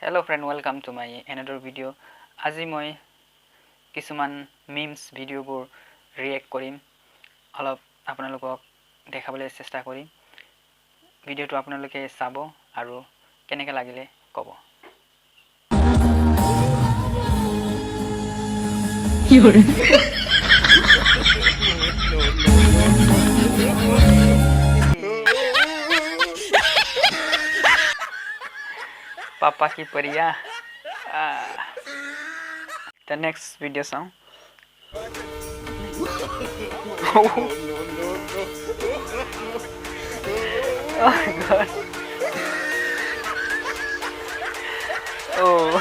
Hello friend, welcome to my another video. আজি মই কিছুমান memes ভিডিঅ'বোৰ ৰিয়েক্ট কৰিম অলপ আপোনালোকক দেখাবলৈ চেষ্টা কৰিম ভিডিঅ'টো আপোনালোকে চাব আৰু কেনেকৈ লাগিলে ক'ব কি কৰে Papa ki pariya. The next video song. Oh my god. Oh.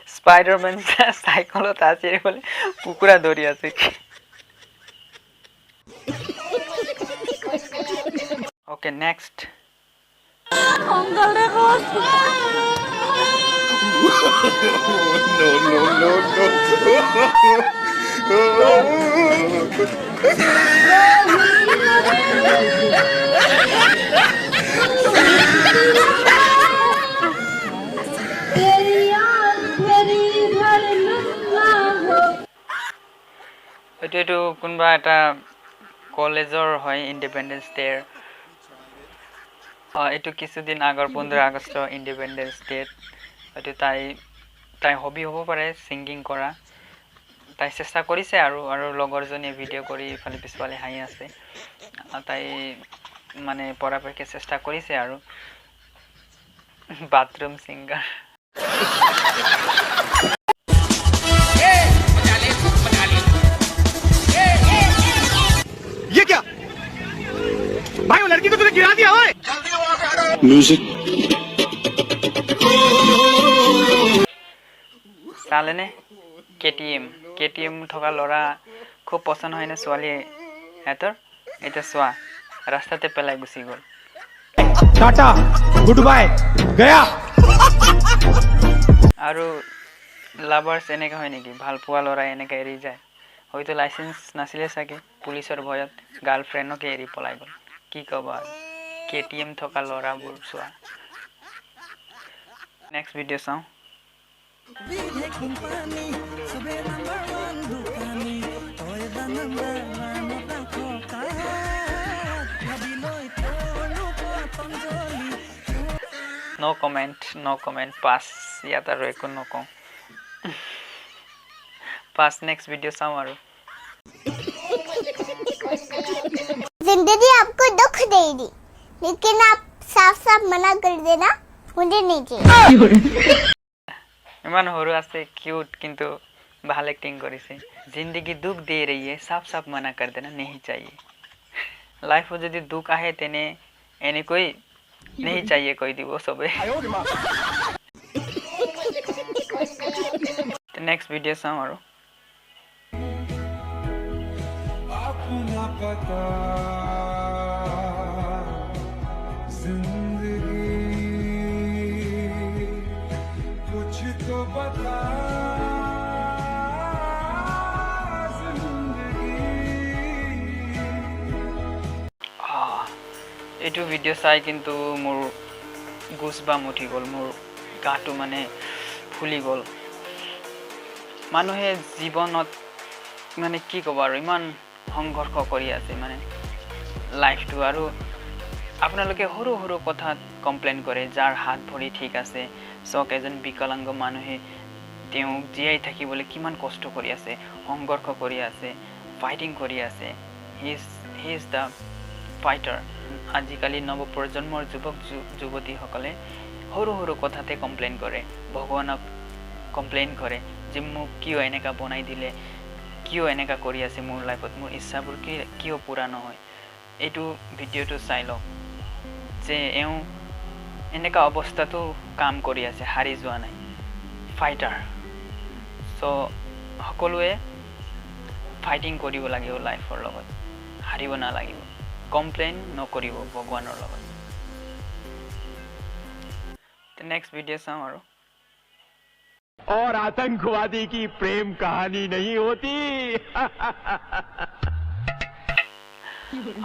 Spider-Man cycle আছে বলে কুকুরা দৌড়ি আছে Okay, next. এটো কোনবা এটা কলেজৰ হয় ইন্ডিপেন্ডেন্স ডে এটো কিছুদিন আগৰ 15 আগষ্ট ইন্ডিপেন্ডেন্স ডে এটো তাই হবি হ'ব পাৰে সিঙ্গিং কৰা তাই চেষ্টা কৰিছে আৰু লগৰজনী ভিডিও কৰি ফালি পিছফালে হাই আছে তাই মানে পৰাপক্ষে চেষ্টা কৰিছে আৰু বাথৰুম সিঙ্গাৰ ये क्या भाई वो लड़की को तूने गिरा दिया ओए म्यूजिक सालेने केटीएम থকা লৰা খুব পছন্দ হয় না ছোৱালী এতৰ এটা সোয়া ৰাস্তাতে পেলাই গুছি গল टाटा गुड बाय गया আৰু লাভাৰ্স এনেকা হয় নেকি ভাল পোৱা লৰা এনেকা এৰি যায় হয়তো লাইসেন্স নাছিলে সাকে পুলিশৰ ভয়ত গাৰ্লফ্ৰেন্ডকে এৰি পলাই গল কি কবা কেটিএম থকা লৰাবোৰ সোয়া নেক্সট ভিডিও চাও No comment pass यात আৰু একো নকওঁ pass next video চাও আৰু जिंदगी आपको दुख देगी लेकिन आप साफ मना कर देना मुझे नहीं चाहिए इमान हरु আছে কিউট কিন্তু ভাল एक्टिंग কৰিছে जिंदगी दुख दे रही है साफ मना कर देना नहीं चाहिए लाइफ में यदि दुख आए तेने एने कोई नहीं चाहिए कोई दिवो सबे नेक्स्ट वीडियो साम आरो अपना पता जिंदगी कुछ तो बता এটো ভিডিও চাই কিন্তু মোৰ গুছবাম উঠি গল মোৰ গাটো মানে ফুলি গল মানুহে জীৱনত মানে কি কব আৰু ইমান সংঘৰ্ষ কৰি আছে মানে লাইফটো আৰু আপোনালোকে হৰু হৰু কথা কমপ্লেইন কৰে যাৰ হাত ভৰি ঠিক আছে সক এজন বিকলাঙ্গ মানুহে তেওঁ জিয়াই থাকিবলৈ কিমান কষ্ট কৰি আছে সংঘৰ্ষ কৰি আছে ফাইটিং কৰি আছে হি ইজ দা ফাইটাৰ আজিকালি নৱ প্ৰজন্মৰ যুৱক যুৱতী সকলে হৰু হৰু কথাতে কমপ্লেইন কৰে ভগৱানক কমপ্লেইন কৰে যে মোক কিয় এনেকা বনাই দিলে কিয় এনেকা কৰি আছে মোৰ লাইফত মোৰ ইচ্ছাবোৰ কিয় পুৰা নহয় এটো ভিডিওটো চাই লওক যে এও এনেকা অৱস্থাটো কাম কৰি আছে হাৰি যোৱা নাই ফাইটাৰ সো সকলোৱে ফাইটিং কৰিব লাগিব লাইফৰ লগত হাৰিব না লাগিব কমপ্লেইন নকৰিব ভগৱানৰ লগত তে নেক্সট ভিডিও চাও আৰু और आतंकवादी की प्रेम कहानी नहीं होती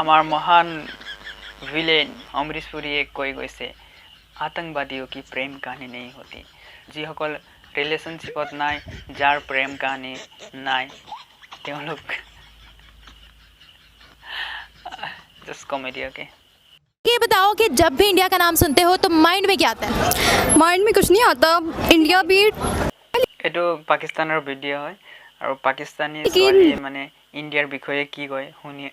আমাৰ মহান ভিলেন অমৃশ পুৰীয়ে কৈ গৈছে आतंकवादियों की प्रेम कहानी नहीं होती যিসকল ৰিলেশ্যনশ্বিপত নাই যাৰ প্ৰেম কাহিনী নাই তেওঁলোক just comedy okay ये बताओ कि जब भी इंडिया का नाम सुनते हो तो माइंड में क्या आता है? माइंड में कुछ नहीं आता इंडिया भी এটো পাকিস্তানৰ ভিডিঅ' হয় আৰু পাকিস্তানী ছোৱালীয়ে মানে ইণ্ডিয়াৰ বিষয়ে কি কয়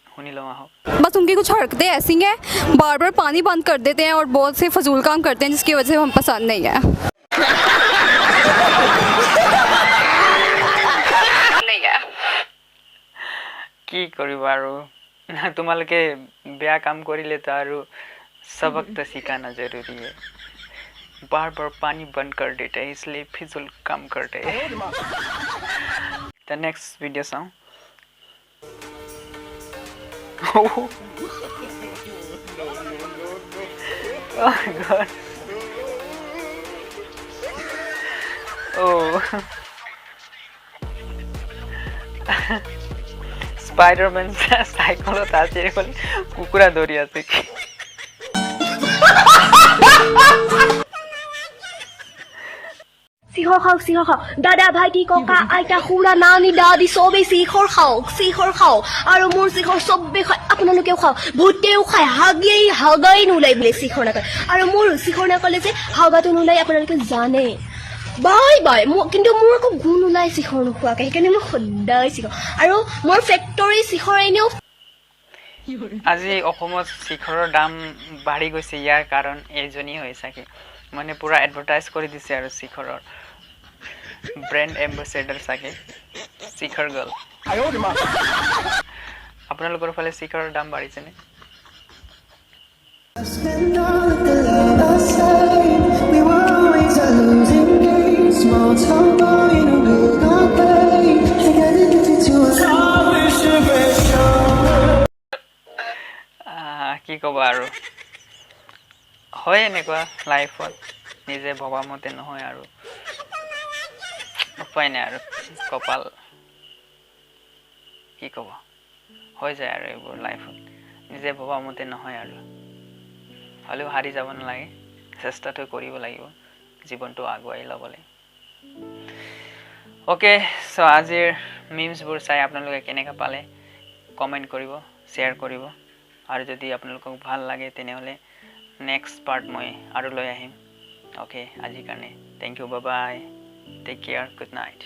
শুনি লওঁ আহক बस उनकी कुछ हरकतें ऐसी हैं बार बार पानी बंद कर देते हैं और बहुत से फजूल काम करते हैं जिसकी वजह से हम पसंद नहीं है কি কৰিবা আৰু তোমালোকে বেয়া কাম কৰিলেতো আৰু सबक तो सिखाना जरूरी है बार बार पानी बंद कर देते हैं इसलिए फिजूल काम करते हैं the next video song oh god oh Spider-Man cycle আছে বলে কুকুরা দৌড়ি আছে চিহৰ খাওক দাদা ভাইটি ককা আইতা খুৰা নানি দাদি চবেই চিহৰ খাওক আৰু মোৰ চিহৰ চবেই খায় আপোনালোকেও খাওক ভূতেও খায় হাগাই নোলাই বোলে চিহৰ নাকালে আৰু মোৰ চিহৰ নাকালে যে হাগাটো নোলাই আপোনালোকে জানে বাই কিন্তু মোৰ আকৌ গুণ ওলাই চিহৰ নোখোৱাকে সেইকাৰণে মই সদায় চিহৰ আৰু মোৰ ফেক্টৰী চিহৰ এনেও আজি অসমত শিখৰৰ দাম বাঢ়ি গৈছে ইয়াৰ কাৰণ এইজনী হৈ চাগে মানে পুৰা এডভাৰটাইজ কৰি দিছে আৰু শিখৰৰ ব্ৰেণ্ড এম্বাসেডৰ চাগে শিখৰ গাৰ্ল আপোনালোকৰ ফালে শিখৰৰ দাম বাঢ়িছে নে কি ক'ব আৰু হয় এনেকুৱা লাইফত নিজে ভবা মতে নহয় আৰু উপায় নাই আৰু কপাল কি ক'ব হৈ যায় আৰু এইবোৰ লাইফত নিজে ভবা মতে নহয় আৰু হ'লেও হাৰি যাব নালাগে চেষ্টাটো কৰিব লাগিব জীৱনটো আগুৱাই ল'বলৈ অ'কে চ' আজিৰ মিমছবোৰ চাই আপোনালোকে কেনেকৈ পালে কমেণ্ট কৰিব শ্বেয়াৰ কৰিব আৰু যদি আপোনালোকক ভাল লাগে তেনেহ'লে নেক্সট পাৰ্ট মই আৰু লৈ আহিম অ'কে আজিৰ কাৰণে thank you bye bye take care good night